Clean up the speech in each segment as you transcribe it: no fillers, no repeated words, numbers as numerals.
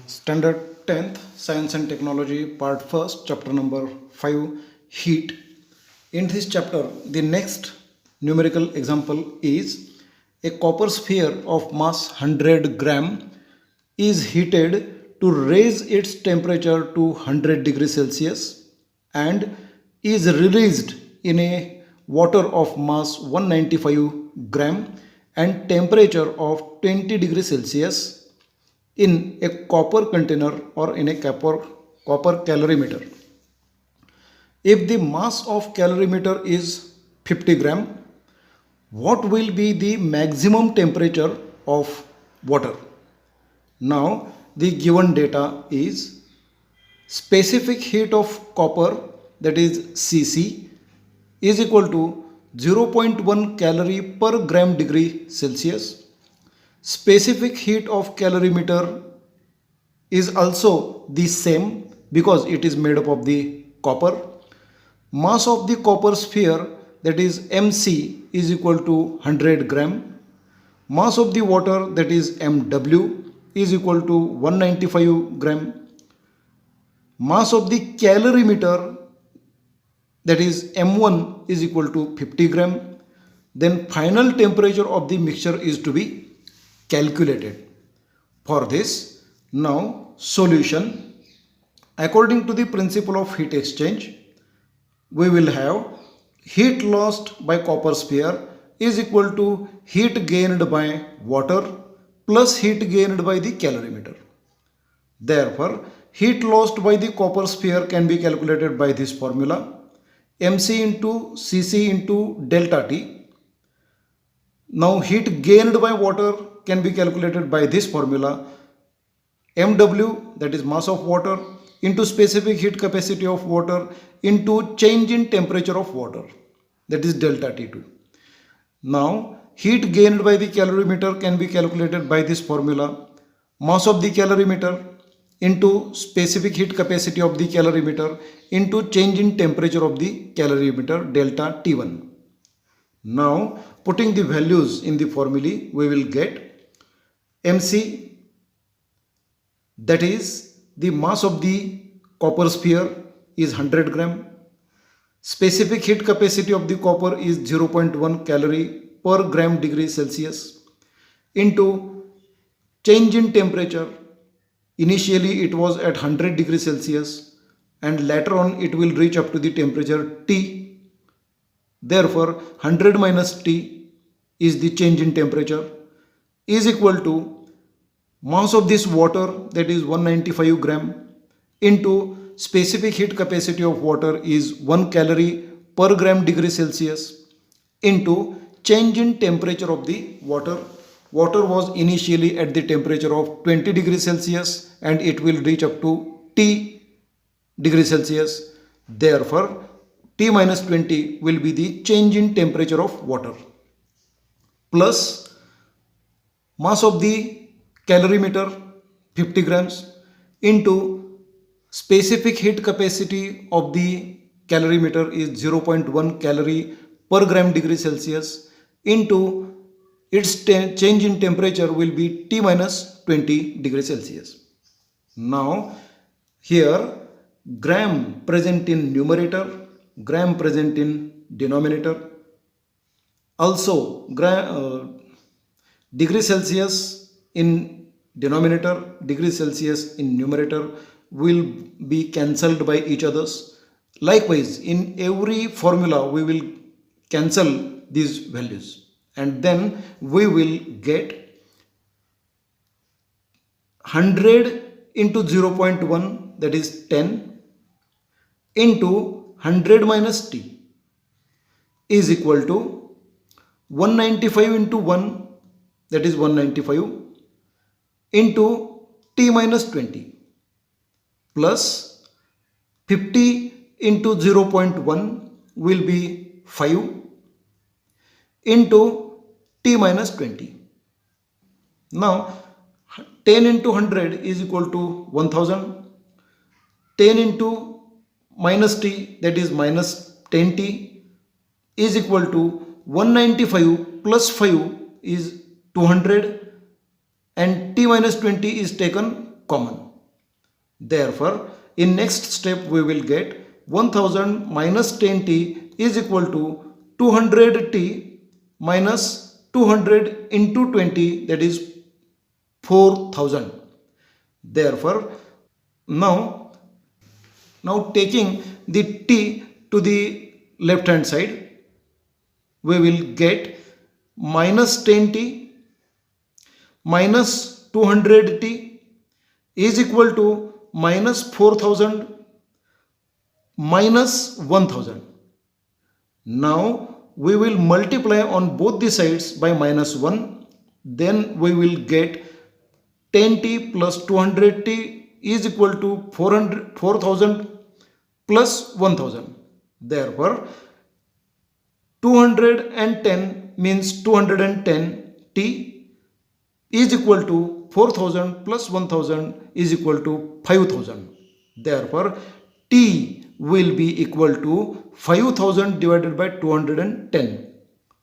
Standard 10th Science and Technology Part 1st Chapter number 5 Heat. In this chapter the next numerical example is a copper sphere of mass 100 gram is heated to raise its temperature to 100 degrees Celsius and is released in a water of mass 195 gram and temperature of 20 degrees Celsius in a copper container or in a copper calorimeter. If the mass of calorimeter is 50 gram, what will be the maximum temperature of water? Now the given data is specific heat of copper, that is Cc, is equal to 0.1 calorie per gram degree Celsius. Specific heat of calorimeter is also the same because it is made up of the copper. Mass of the copper sphere, that is Mc, is equal to 100 gram. Mass of the water, that is Mw, is equal to 195 gram. Mass of the calorimeter, that is M1, is equal to 50 gram. Then final temperature of the mixture is to be calculated. For this, now solution. According to the principle of heat exchange, we will have heat lost by copper sphere is equal to heat gained by water plus heat gained by the calorimeter. Therefore, heat lost by the copper sphere can be calculated by this formula: mc into cc into delta T. Now heat gained by water can be calculated by this formula: mw, that is mass of water, into specific heat capacity of water into change in temperature of water, that is delta T2. Now heat gained by the calorimeter can be calculated by this formula: mass of the calorimeter into specific heat capacity of the calorimeter into change in temperature of the calorimeter, delta T1. Now putting the values in the formulae, we will get mc, that is the mass of the copper sphere, is 100 gram. Specific heat capacity of the copper is 0.1 calorie per gram degree Celsius into change in temperature. Initially it was at 100 degrees Celsius and later on it will reach up to the temperature T. Therefore 100 minus T is the change in temperature, is equal to mass of this water, that is 195 gram, into specific heat capacity of water is 1 calorie per gram degree Celsius into change in temperature of the water. Water was initially at the temperature of 20 degrees Celsius and it will reach up to T degrees Celsius. Therefore T minus 20 will be the change in temperature of water, plus mass of the calorimeter 50 grams into specific heat capacity of the calorimeter is 0.1 calorie per gram degree Celsius into its change in temperature will be T minus 20 degrees Celsius. Now here gram present in numerator, gram present in denominator. Also degree Celsius in denominator, degree Celsius in numerator will be cancelled by each others. Likewise, in every formula we will cancel these values and then we will get 100 into 0.1, that is 10, into 100 minus T is equal to 195 into 1, that is 195, into T minus 20 plus 50 into 0.1 will be 5 into T minus 20. Now 10 into 100 is equal to 1000. 10 into minus T, that is minus 10T, is equal to 195 plus 5 is 200 and T minus 20 is taken common. Therefore, in next step we will get 1000 minus 10t is equal to 200t minus 200 into 20, that is 4000. Therefore, now taking the t to the left hand side, we will get minus 10t minus 200t is equal to minus 4000 minus 1000. Now we will multiply on both the sides by minus 1. Then we will get 10t plus 200t is equal to 4000 plus 1000. Therefore, 210 means 210t is equal to 4000 plus 1000 is equal to 5000. Therefore, t will be equal to 5000 divided by 210.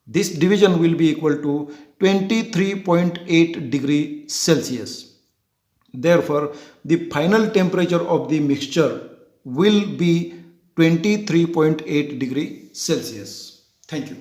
This division will be equal to 23.8 degree Celsius. Therefore, the final temperature of the mixture will be 23.8 degree Celsius. Thank you.